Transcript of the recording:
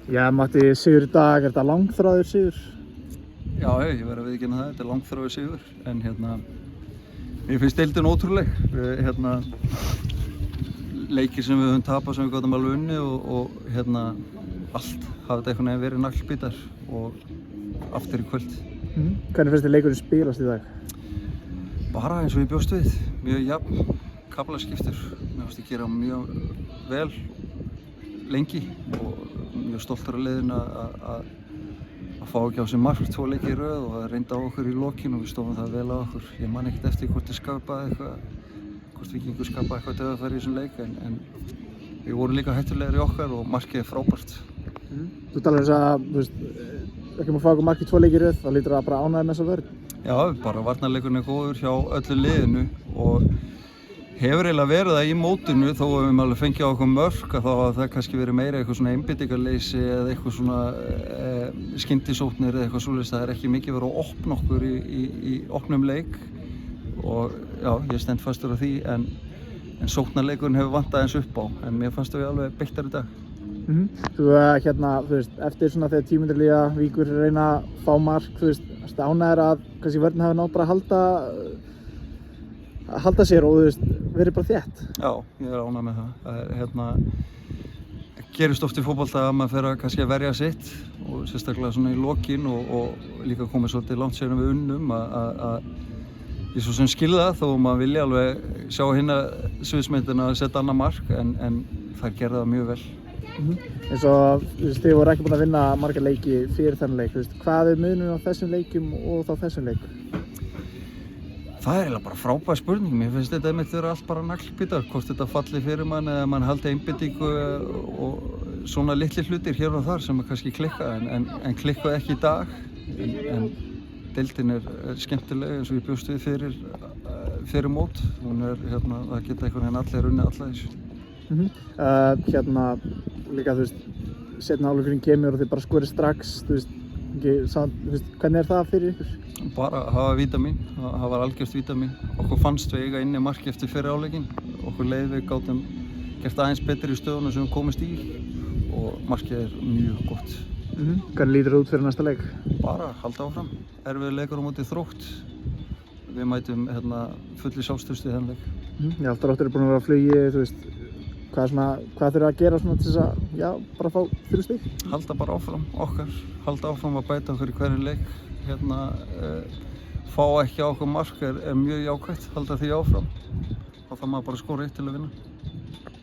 Já, Matti, sigur í dag, þetta langþráður sigur? Já, ég verð að viðurkenna það, þetta langþráður sigur, en mér finnst deildin ótrúleg. Leikir sem við höfum tapað sem við gátum alveg unnið og allt hafa þetta einhvern veginn verið naglbítar og aftur í kvöld. Hvernig finnst þér leikurinn spilast í dag? Bara eins og ég bjóst við, mjög jafn, kaflaskiptur. Mér fannst ég gera mjög vel lengi og mjög stoltur af liðinu að fá ekki á sig mark 2 leiki í röð og að reynda á okkur í lokin og við stóðum það vel á okkur. Ég man ekkert eftir hvort Víkingur skapaði eitthvað dauðafæri í þessum leik en við vorum líka hættulegir í okkar og markið er frábært. Þú talar þess að, ekki maður fá okkur mark í 2 leiki í röð, þá lítur það bara ánægð með þessa vörn? Já, bara varnarleikurinn er góður hjá öllu liðinu og hefur eiginlega verið það í mótinu þó að við höfum alveg fengið á okkur mörk að þá hafa það kannski verið meira eitthvað svona einbeitingarleysi eða eitthvað svona skyndisóknir eða eitthvað svoleiðis. Það er ekki mikið verið að opna okkur í opnum leik og já, ég stend fastur á því en sóknarleikurinn hefur vantað eins upp á en mér fannst við alveg beittar í dag. Þú veist, eftir svona þegar tímundir líða Víkur reyna að fá mark, þú veist, ánægður að kannski vörnin hafi náð bara að halda sér og þú veist, verið bara þétt? Já, ég er ánægð með það. Það gerist oft í fótbolta að maður fer að kannski að verja sitt og sérstaklega svona í lokin og líka komið svolítið langt síðan við unnum að ég svo sem skilði það þó að maður vilja alveg sjá hinna sviðsmyndina að setja annað mark en það gerði það mjög vel. Eins og þið voru ekki búin að vinna marga leiki fyrir þennan leik, hvað er munurinn á þessum leikum og þá þessum leikum? Það er eiginlega bara frábær spurning. Mér finnst þetta einmitt vera allt bara naglbítar, hvort þetta falli fyrir mann eða mann haldi einbeitingu og svona litli hlutir hér og þar sem kannski klikka en klikkaði ekki í dag. En deildin er skemmtileg eins og ég bjóst við fyrir mót. Hún það geta einhvern veginn allir unnið alla þessu. Líka, þú veist, seinni hálfleikurinn kemur og þið bara skorið strax, þú veist, hvernig er það fyrir ykkur? Bara hafa vítamín, það var algjört vítamín. Okkur fannst við eiga inni mark eftir fyrri hálfleikinn. Okkur leið við gátum gert aðeins betri í stöðuna sem við komist í og markið er mjög gott. Hvernig lítur það út fyrir næsta leik? Bara halda áfram. Erfiður leikur á móti Þrótt. Við mætum fulli sjálfstrausti í þennan leik. Já, Þróttur er búin að vera á flugi, þú veist, hvað þurfum að gera til þess að, bara fá 3 stig? Halda bara áfram okkar, halda áfram að bæta okkur í hverjum leik. Fá ekki á okkur mark er mjög jákvætt, halda því áfram. Þá þarf maður bara að skora 1 til að vinna.